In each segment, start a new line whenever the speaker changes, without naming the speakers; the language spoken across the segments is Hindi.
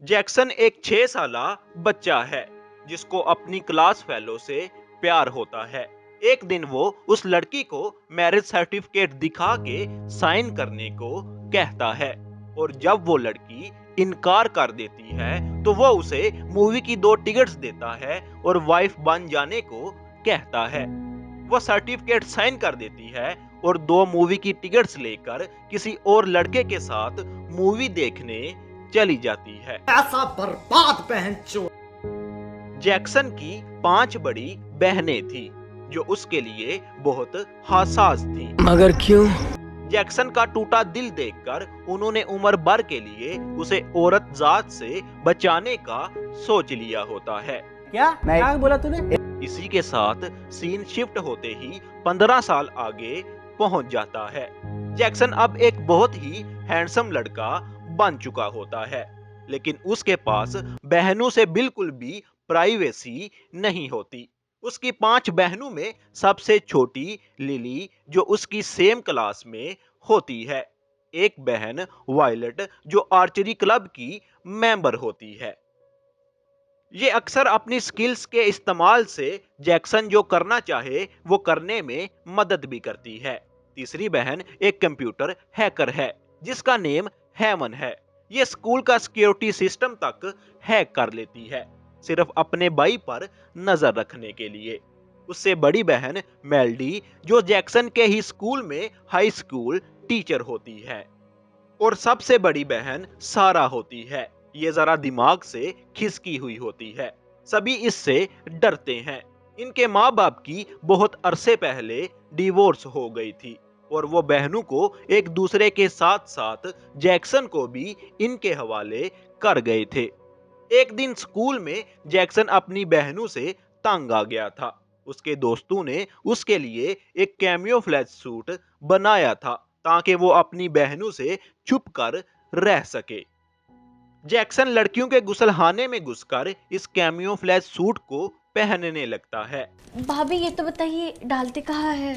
जैक्सन एक 6 साला बच्चा है जिसको अपनी क्लास फेलो से प्यार होता है। एक दिन वो उस लड़की को मैरिज सर्टिफिकेट दिखा के साइन करने को कहता है और जब वो लड़की इनकार कर देती है तो वो उसे मूवी की 2 टिकट्स देता है और वाइफ बन जाने को कहता है। वो सर्टिफिकेट साइन कर देती है और 2 मूवी की टिकट्स लेकर किसी और लड़के के साथ मूवी देखने चली जाती है।
ऐसा बर्बाद बहन चो।
जैक्सन की 5 बड़ी बहनें थी जो उसके लिए बहुत हसास थी।
मगर क्यों?
जैक्सन का टूटा दिल देखकर उन्होंने उम्र भर के लिए उसे औरत जात से बचाने का सोच लिया होता है।
क्या बोला तूने?
इसी के साथ सीन शिफ्ट होते ही 15 साल आगे पहुंच जाता है। जैक्सन अब एक बहुत ही हैंडसम लड़का बन चुका होता है, लेकिन उसके पास बहनों से बिल्कुल भी प्राइवेसी नहीं होती। उसकी 5 बहनों में सबसे छोटी लिली जो उसकी सेम क्लास में होती है। एक बहन वायलट जो आर्चरी क्लब की मेंबर होती है। ये अक्सर अपनी स्किल्स के इस्तेमाल से जैक्सन जो करना चाहे वो करने में मदद भी करती है। तीसरी बहन एक कंप्यूटर हैकर है जिसका नेम हेमन है। ये स्कूल का सिक्योरिटी सिस्टम तक हैक कर लेती है सिर्फ अपने भाई पर नजर रखने के लिए। उससे बड़ी बहन मेल्डी जो जैक्सन के ही स्कूल में हाई स्कूल टीचर होती है और सबसे बड़ी बहन सारा होती है। ये जरा दिमाग से खिसकी हुई होती है। सभी इससे डरते हैं। इनके माँ बाप की बहुत अरसे पहले डिवोर्स हो गई थी और वो बहनों को एक दूसरे के साथ साथ जैक्सन को भी इनके हवाले कर गए थे। एक दिन स्कूल में जैक्सन अपनी बहनों से तंग आ गया था। उसके दोस्तों ने उसके लिए एक कैमियोफ्लेज सूट बनाया था ताकि वो अपनी बहनों से छुप कर रह सके। जैक्सन लड़कियों के गुसलखाने में घुसकर इस कैमियोफ्लेज सूट को पहनने लगता है
भाभी ये तो बताइए डालते कहाँ है?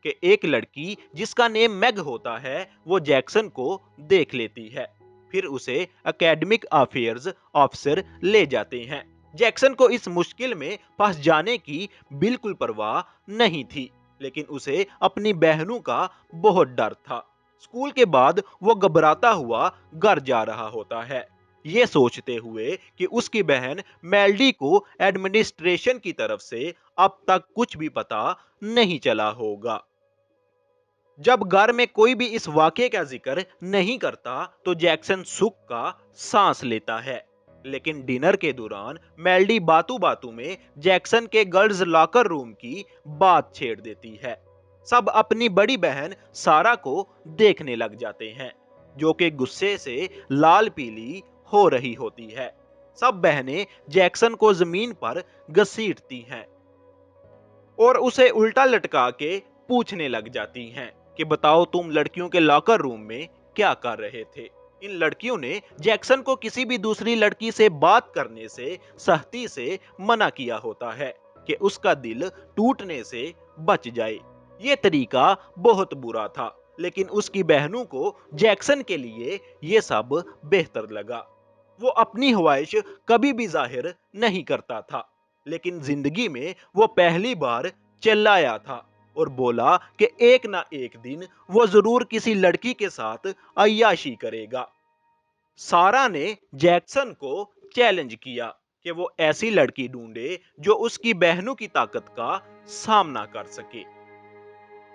कि एक लड़की जिसका नेम मैग होता है वो जैक्सन को देख लेती है। फिर उसे एकेडमिक अफेयर्स ऑफिसर ले जाते हैं। जैक्सन को इस मुश्किल में फंस जाने की बिल्कुल परवाह नहीं थी, लेकिन उसे अपनी बहनों का बहुत डर था। स्कूल के बाद वो घबराता हुआ घर जा रहा होता है, ये सोचते हुए कि उसकी बहन मेल्डी को एडमिनिस्ट्रेशन की तरफ से अब तक कुछ भी पता नहीं चला होगा। जब घर में कोई भी इस वाकये का जिक्र नहीं करता तो जैक्सन सुख का सांस लेता है। लेकिन डिनर के दौरान मेल्डी बातों बातों में जैक्सन के गर्ल्स लॉकर रूम की बात छेड़ देती है। सब अपनी बड़ी बहन सारा को देखने लग जाते हैं जो कि गुस्से से लाल पीली हो रही होती है। सब बहनें जैक्सन को जमीन पर घसीटती हैं और उसे उल्टा लटका के पूछने लग जाती हैं कि बताओ तुम लड़कियों के लॉकर रूम में क्या कर रहे थे। इन लड़कियों ने जैक्सन को किसी भी दूसरी लड़की से बात करने से सख्ती से मना किया होता है कि उसका दिल टूटने से बच जाए। ये तरीका बहुत बुरा था, लेकिन उसकी बहनों को जैक्सन के लिए ये सब बेहतर लगा। वो अपनी ख्वाहिश कभी भी जाहिर नहीं करता था, लेकिन जिंदगी में वो पहली बार चिल्लाया था और बोला कि एक ना एक दिन वो जरूर किसी लड़की के साथ अय्याशी करेगा। सारा ने जैक्सन को चैलेंज किया कि वो ऐसी लड़की ढूंढे जो उसकी बहनों की ताकत का सामना कर सके।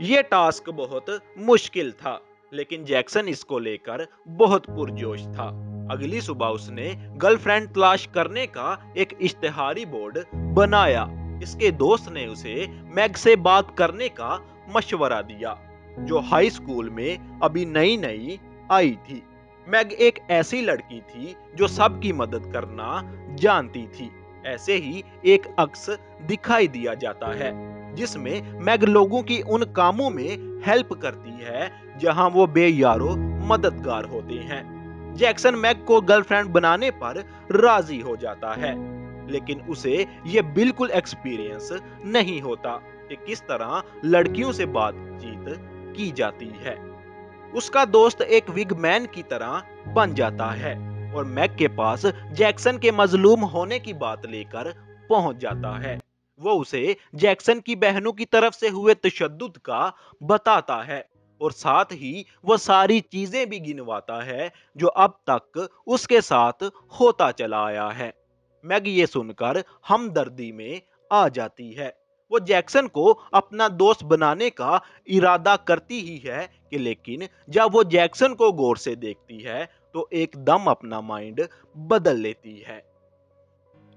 ये टास्क बहुत मुश्किल था, लेकिन जैक्सन इसको लेकर बहुत पुरजोश था। अगली सुबह उसने गर्लफ्रेंड तलाश करने का एक इश्तिहारी बोर्ड बनाया। इसके दोस्त ने उसे मैग से बात करने का मशवरा दिया जो हाई स्कूल में अभी नई नई आई थी। मैग एक ऐसी लड़की थी जो सबकी मदद करना जानती थी। ऐसे ही एक अक्स दिखाई दिया जाता है जिसमें मैग लोगों की उन कामों में हेल्प करती है जहां वो बेयारो मददगार होते हैं। जैक्सन मैग को गर्लफ्रेंड बनाने पर राजी हो जाता है, लेकिन उसे ये बिल्कुल एक्सपीरियंस नहीं होता कि किस तरह लड़कियों से बातचीत की जाती है। उसका दोस्त एक विगमैन की तरह बन जाता है और मैग के पास जैक्सन के मजलूम होने की बात लेकर पहुंच जाता है। वो उसे जैक्सन की बहनों की तरफ से हुए तशद्दुद का बताता है और साथ ही वो सारी चीजें भी गिनवाता है जो अब तक उसके साथ होता चला आया है। मैग ये सुनकर हमदर्दी में आ जाती है। वो जैक्सन को अपना दोस्त बनाने का इरादा करती ही है कि लेकिन जब वो जैक्सन को गौर से देखती है तो एकदम अपना माइंड बदल लेती है।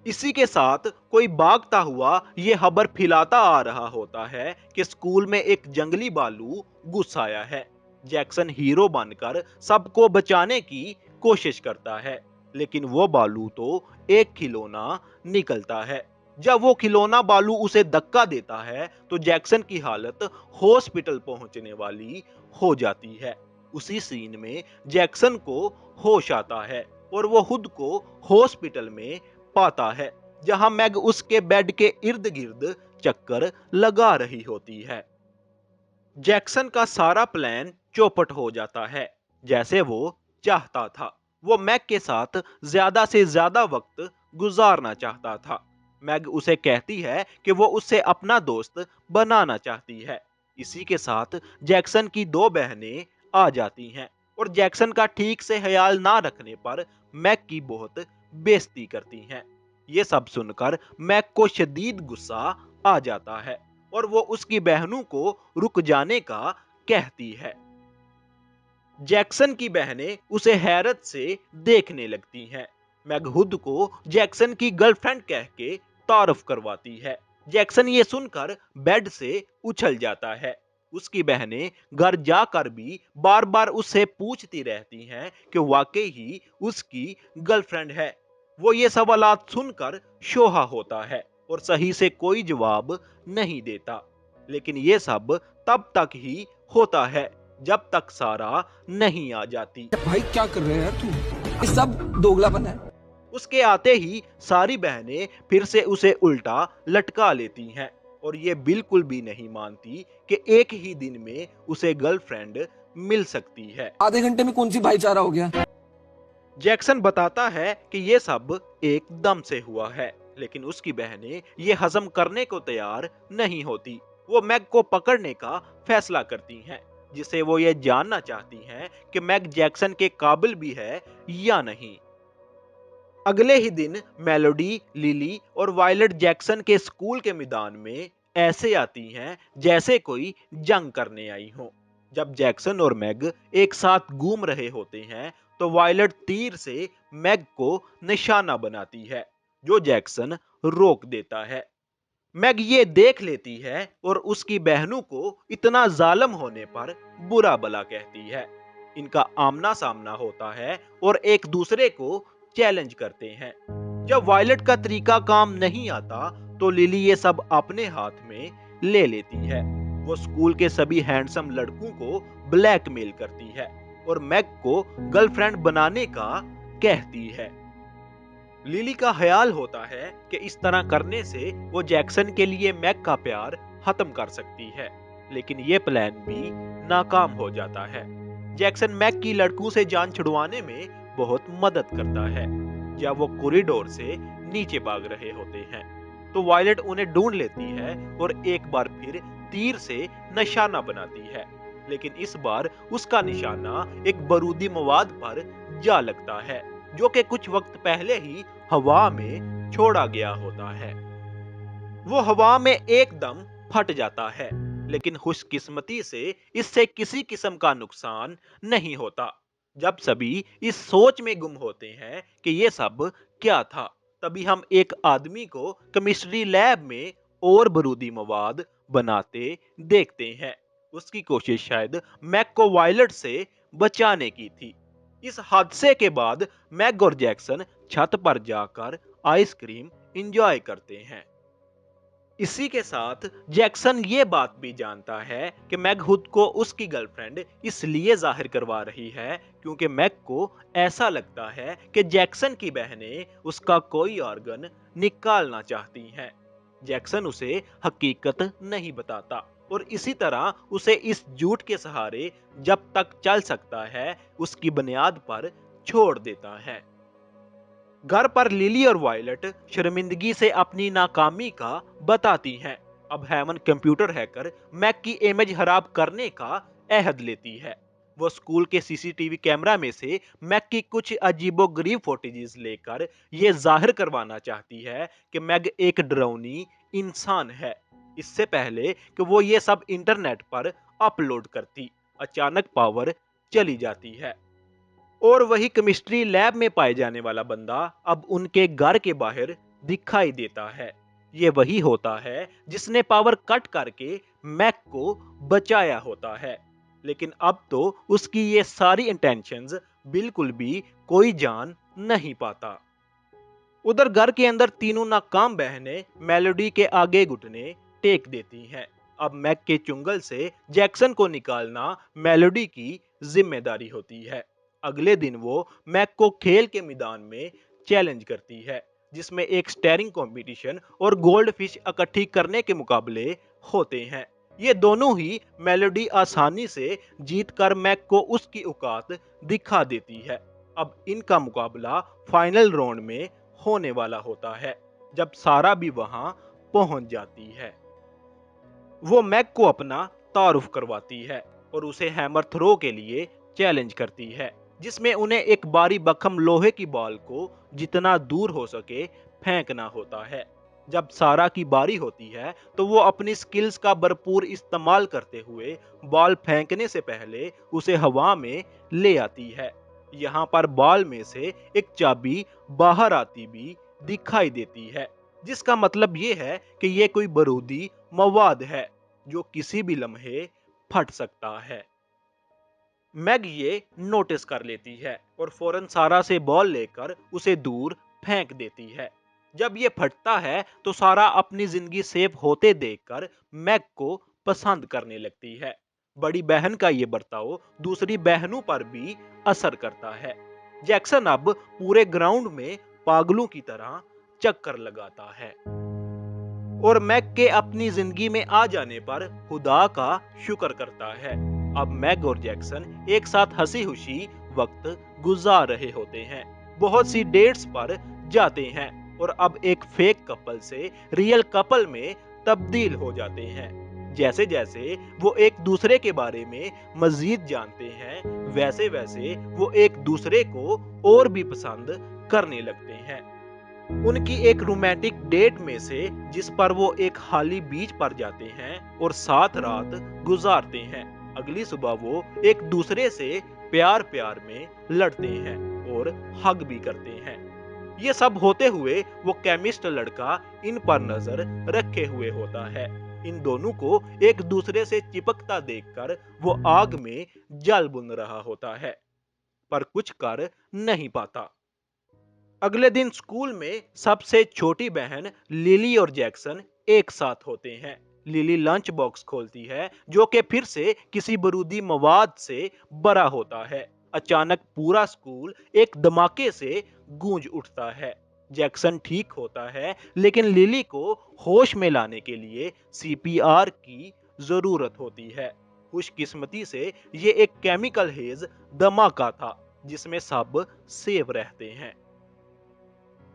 इसी के साथ कोई भागता हुआ ये खबर फैलाता आ रहा होता है कि स्कूल में एक जंगली भालू घुस आया है। जैक्सन हीरो बनकर सबको बचाने की कोशिश करता है, लेकिन वो भालू तो एक खिलौना निकलता है। जब वो खिलौना भालू उसे धक्का देता है तो जैक्सन की हालत हॉस्पिटल पहुंचने वाली हो जाती है। उसी सीन में जैक्सन को होश आता है और वो खुद को हॉस्पिटल में पाता है, जहां मैग उसके बेड के इर्द गिर्द चक्कर लगा रही होती है। जैक्सन का सारा प्लान चौपट हो जाता है जैसे वो चाहता था। वो मैग के साथ ज्यादा से ज्यादा वक्त गुजारना चाहता था। मैग उसे कहती है कि वो उससे अपना दोस्त बनाना चाहती है। इसी के साथ जैक्सन की दो बहनें आ जाती हैं और जैक्सन का ठीक से ख्याल ना रखने पर मैग की बहुत बेइज्जती करती हैं। ये सब सुनकर मैग को शदीद गुस्सा आ जाता है और वो उसकी बहनों को रुक जाने का कहती है। जैक्सन की बहनें उसे हैरत से देखने लगती हैं। मैग खुद को जैक्सन की गर्लफ्रेंड कह के तारुफ करवाती है। जैक्सन ये सुनकर बेड से उछल जाता है। उसकी बहनें घर जाकर भी बार बार उससे पूछती रहती हैं कि वाकई ही उसकी गर्लफ्रेंड है। वो ये सवालात सुनकर शोहा होता है और सही से कोई जवाब नहीं देता। लेकिन ये सब तब तक ही होता है जब तक सारा नहीं आ जाती।
भाई क्या कर रहे हैं यार तू? ये सब दोगलापन है।
उसके आते ही सारी बहनें फिर से उसे उल्टा लटका लेती हैं और ये बिल्कुल भी नहीं मानती कि एक ही दिन में उसे गर्लफ्रेंड मिल सकती है।
आधे घंटे में कौन सी भाईचारा हो गया?
जैक्सन बताता है कि ये सब एकदम से हुआ है, लेकिन उसकी बहनें ये हजम करने को तैयार नहीं होती। वो मैग को पकड़ने का फैसला करती हैं, जिसे वो ये जानना चाहती हैं कि मैग जैक्सन के काबिल भी है या नहीं। अगले ही दिन मेलोडी, लिली और वायलट जैक्सन के स्कूल के मैदान में ऐसे आती हैं जैसे कोई जंग करने आई हो। जब जैक्सन और मैग एक साथ घूम रहे होते हैं तो वायलट तीर से मैग को निशाना बनाती है, जो जैक्सन रोक देता है। मैग ये देख लेती है और उसकी बहनों को इतना जालिम होने पर बुरा भला कहती है। इनका आमना सामना होता है और एक दूसरे को चैलेंज करते हैं। जब वायलट का तरीका काम नहीं आता तो लिली ये सब अपने हाथ में ले लेती है। वो स्कूल के सभी हैंडसम लड़कों को ब्लैकमेल करती है और मैग को गर्लफ्रेंड बनाने का कहती है। लिली का ख्याल होता है कि इस तरह करने से वो जैक्सन के लिए मैग का प्यार खत्म कर सकती है, लेकिन ये प्लान भी नाकाम हो जाता है। जैक्सन मैग की लड़कों से जान छुड़वाने में बहुत मदद करता है। जब वो कॉरिडोर से नीचे भाग रहे होते हैं तो वायलट उन्हें ढूंढ लेती है और एक बार फिर तीर से निशाना बनाती है, लेकिन इस बार उसका निशाना एक बारूदी मवाद पर जा लगता है, जो कि कुछ वक्त पहले ही हवा में छोड़ा गया होता है। वो हवा में एकदम फट जाता है, लेकिन खुशकिस्मती से इससे किसी किस्म का नुकसान नहीं होता। जब सभी इस सोच में गुम होते हैं कि ये सब क्या था, तभी हम एक आदमी को केमिस्ट्री लैब में और बारूदी मवाद बनाते देखते हैं। उसकी कोशिश शायद मैग को वायलट से बचाने की थी। इस हादसे के बाद मैग और जैक्सन छत पर जाकर आइसक्रीम एंजॉय करते हैं। इसी के साथ जैक्सन ये बात भी जानता है कि मैग खुद को उसकी गर्लफ्रेंड इसलिए जाहिर करवा रही है क्योंकि मैग को ऐसा लगता है कि जैक्सन की बहनें उसका कोई ऑर्गन निकालना चाहती हैं। जैक्सन उसे हकीकत नहीं बताता और इसी तरह उसे इस झूठ के सहारे जब तक चल सकता है उसकी बुनियाद पर छोड़ देता है। घर पर लिली और वायलट शर्मिंदगी से अपनी नाकामी का बताती हैं। अब हेमन कंप्यूटर हैकर मैक की इमेज खराब करने का अहद लेती है। वो स्कूल के सीसीटीवी कैमरा में से मैक की कुछ अजीबोगरीब फुटेजेस लेकर ये जाहिर करवाना चाहती है कि मैग एक डरावनी इंसान है। इससे पहले कि वो ये सब इंटरनेट पर अपलोड करती, अचानक पावर चली जाती है और वही केमिस्ट्री लैब में पाए जाने वाला बंदा अब उनके घर के बाहर दिखाई देता है। ये वही होता है जिसने पावर कट करके मैक को बचाया होता है, लेकिन अब तो उसकी ये सारी इंटेंशंस बिल्कुल भी कोई जान नहीं पाता। उधर घर के अंदर तीनों नाकाम बहनें मेलोडी के आगे घुटने टेक देती हैं। अब मैक के चुंगल से जैक्सन को निकालना मेलोडी की जिम्मेदारी होती है। अगले दिन वो मैक को खेल के मैदान में चैलेंज करती है, जिसमें एक स्टेरिंग कंपटीशन और गोल्ड फिश इकट्ठी करने के मुकाबले होते हैं। ये दोनों ही मेलोडी आसानी से जीतकर मैक को उसकी औकात दिखा देती है। अब इनका मुकाबला फाइनल राउंड में होने वाला होता है, जब सारा भी वहां पहुंच जाती है। वो मैक को अपना तारुफ करवाती है और उसे हैमर थ्रो के लिए चैलेंज करती है, जिसमें उन्हें एक बारी बखम लोहे की बॉल को जितना दूर हो सके फेंकना होता है। जब सारा की बारी होती है तो वो अपनी स्किल्स का भरपूर इस्तेमाल करते हुए बॉल फेंकने से पहले उसे हवा में ले आती है। यहाँ पर बॉल में से एक चाबी बाहर आती भी दिखाई देती है, जिसका मतलब ये है कि ये कोई बारूदी मवाद है जो किसी भी लम्हे फट सकता है। मैग ये नोटिस कर लेती है और फौरन सारा से बॉल लेकर उसे दूर फेंक देती है। जब ये फटता है तो सारा अपनी जिंदगी सेफ होते देखकर मैग को पसंद करने लगती है। बड़ी बहन का ये बर्ताव दूसरी बहनों पर भी असर करता है। जैक्सन अब पूरे ग्राउंड में पागलों की तरह चक्कर लगाता है और मैग के अपनी जिंदगी में आ जाने पर खुदा का शुक्र करता है। अब मैग और जैक्सन एक साथ हंसी खुशी वक्त गुजार रहे होते हैं, बहुत सी डेट्स पर जाते हैं और अब एक फेक कपल से रियल कपल में तब्दील हो जाते हैं। जैसे जैसे वो एक दूसरे के बारे में मजीद जानते हैं, वैसे वैसे वो एक दूसरे को और भी पसंद करने लगते हैं। उनकी एक रोमांटिक डेट में से जिस पर वो एक खाली बीच पर जाते हैं और साथ रात गुजारते हैं, अगली सुबह वो एक दूसरे से प्यार प्यार में लड़ते हैं और हग भी करते हैं। ये सब होते हुए वो केमिस्ट लड़का इन पर नजर रखे हुए होता है। इन दोनों को एक दूसरे से चिपकता देखकर वो आग में जल बुन रहा होता है, पर कुछ कर नहीं पाता। अगले दिन स्कूल में सबसे छोटी बहन लिली और जैक्सन एक साथ होते हैं। लिली लंच बॉक्स खोलती है जो कि फिर से किसी बारूदी मवाद से भरा होता है। अचानक पूरा स्कूल एक धमाके से गूंज उठता है। जैक्सन ठीक होता है, लेकिन लिली को होश में लाने के लिए सीपीआर की जरूरत होती है। खुशकिस्मती से ये एक केमिकल हेज धमाका था जिसमें सब सेफ रहते हैं।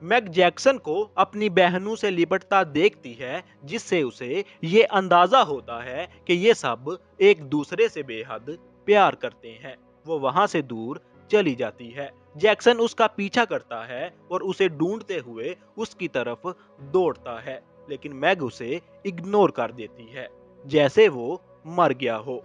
मैग जैक्सन को अपनी बहनों से लिपटता देखती है, जिससे उसे ये अंदाजा होता है कि ये सब एक दूसरे से बेहद प्यार करते हैं। वो वहां से दूर चली जाती है। जैक्सन उसका पीछा करता है और उसे ढूंढते हुए उसकी तरफ दौड़ता है, लेकिन मैग उसे इग्नोर कर देती है, जैसे वो मर गया हो।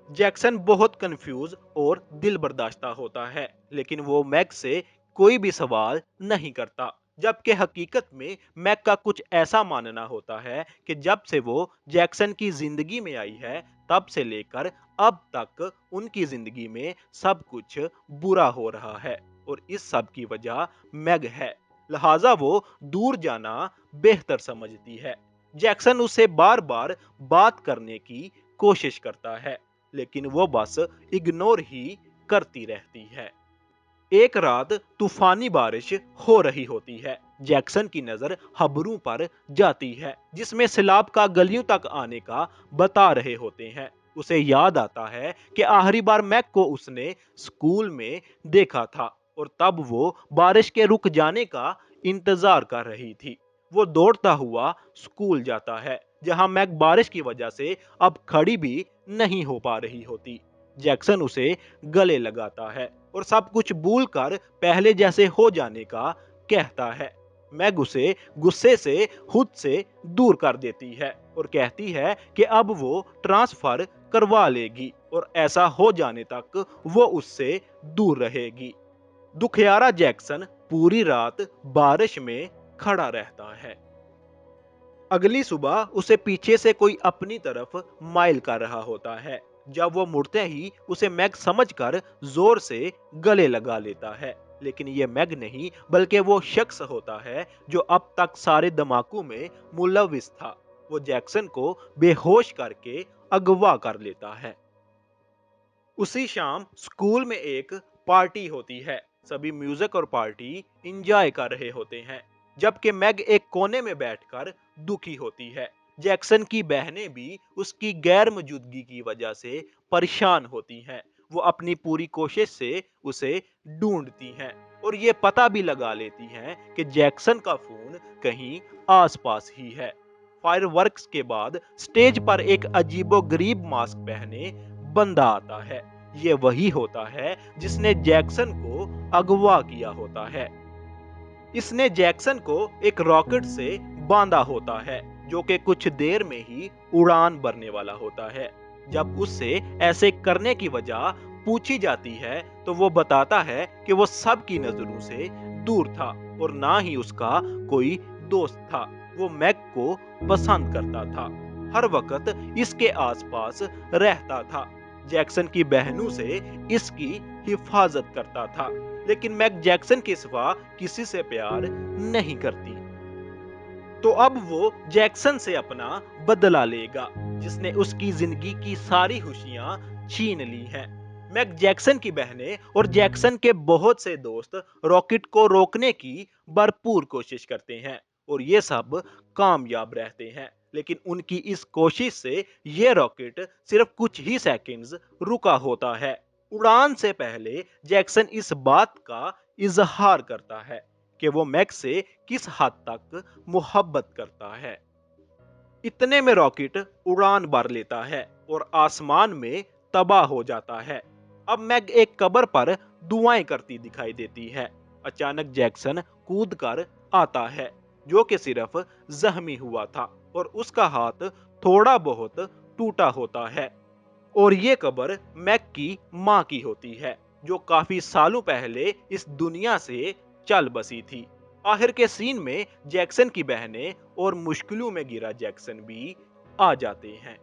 जैक्सन बहुत कंफ्यूज और दिल बर्दाश्ता होता है, लेकिन वो मैग से कोई भी सवाल नहीं करता, जबकि हकीकत में मैग का कुछ ऐसा मानना होता है कि जब से वो जैक्सन की जिंदगी में आई है तब से लेकर अब तक उनकी जिंदगी में सब कुछ बुरा हो रहा है और इस सब की वजह मैग है, लिहाजा वो दूर जाना बेहतर समझती है। जैक्सन उससे बार बार बात करने की कोशिश करता है, लेकिन वो बस इग्नोर ही करती रहती है। एक रात तूफानी बारिश हो रही होती है। जैक्सन की नजर खबरों पर जाती है, जिसमें सैलाब का गलियों तक आने का बता रहे होते हैं। उसे याद आता है कि आखिरी बार मैग को उसने स्कूल में देखा था। और तब वो बारिश के रुक जाने का इंतजार कर रही थी। वो दौड़ता हुआ स्कूल जाता है, जहां मैग बारिश की वजह से अब खड़ी भी नहीं हो पा रही होती। जैक्सन उसे गले लगाता है और सब कुछ भूलकर पहले जैसे हो जाने का कहता है। मैग उसे गुस्से से खुद से दूर कर देती है और कहती है कि अब वो ट्रांसफर करवा लेगी और ऐसा हो जाने तक वो उससे दूर रहेगी। दुखियारा जैक्सन पूरी रात बारिश में खड़ा रहता है। अगली सुबह उसे पीछे से कोई अपनी तरफ माइल कर रहा होता है। जब वो मुड़ते ही उसे मैग समझकर जोर से गले लगा लेता है, लेकिन ये मैग नहीं बल्कि वो शख्स होता है जो अब तक सारे धमाकों में मुलविस था। वो जैक्सन को बेहोश करके अगवा कर लेता है। उसी शाम स्कूल में एक पार्टी होती है। सभी म्यूजिक और पार्टी एंजॉय कर रहे होते हैं, जबकि मैग एक कोने में बैठकर दुखी होती है। जैक्सन की बहनें भी उसकी गैर मौजूदगी की वजह से परेशान होती हैं। वो अपनी पूरी कोशिश से उसे ढूंढती हैं और ये पता भी लगा लेती हैं कि जैक्सन का फोन कहीं आसपास ही है। फायरवर्क्स के बाद स्टेज पर एक अजीबोगरीब मास्क पहने बंदा आता है। ये वही होता है जिसने जैक्सन को अगवा किया होता है। इसने जैक्सन को एक रॉकेट से बांधा होता है, जो कि कुछ देर में ही उड़ान भरने वाला होता है। जब उससे ऐसे करने की वजह पूछी जाती है तो वो बताता है कि वो सबकी नजरों से दूर था और ना ही उसका कोई दोस्त था। वो मैग को पसंद करता था, हर वक्त इसके आसपास रहता था, जैक्सन की बहनों से इसकी हिफाजत करता था। लेकिन मैग जैक्सन के सिवा किसी से प्यार नहीं करती। तो अब वो जैक्सन से अपना बदला लेगा, जिसने उसकी जिंदगी की सारी खुशियां छीन ली हैं। मैग जैक्सन की बहनें और जैक्सन के बहुत से दोस्त रॉकेट को रोकने की भरपूर कोशिश करते हैं और ये सब कामयाब रहते हैं। लेकिन उनकी इस कोशिश से ये रॉकेट सिर्फ कुछ ही सेकंड्स रुका होता है। उड़ान से पहले जैक्सन इस बात का इजहार करता है कि वो मैग से किस हद तक मोहब्बत करता है। इतने में रॉकेट उड़ान भर लेता है और आसमान में तबाह हो जाता है। अब मैग एक कब्र पर दुआएं करती दिखाई देती है। अचानक जैक्सन कूद कर आता है, जो कि सिर्फ जख्मी हुआ था और उसका हाथ थोड़ा बहुत टूटा होता है। और ये कब्र मैग की माँ की होती है, जो काफी सालों पहले इस दुनिया से चल बसी थी। आखिर के सीन में जैक्सन की बहनें और मुश्किलों में गिरा जैक्सन भी आ जाते हैं।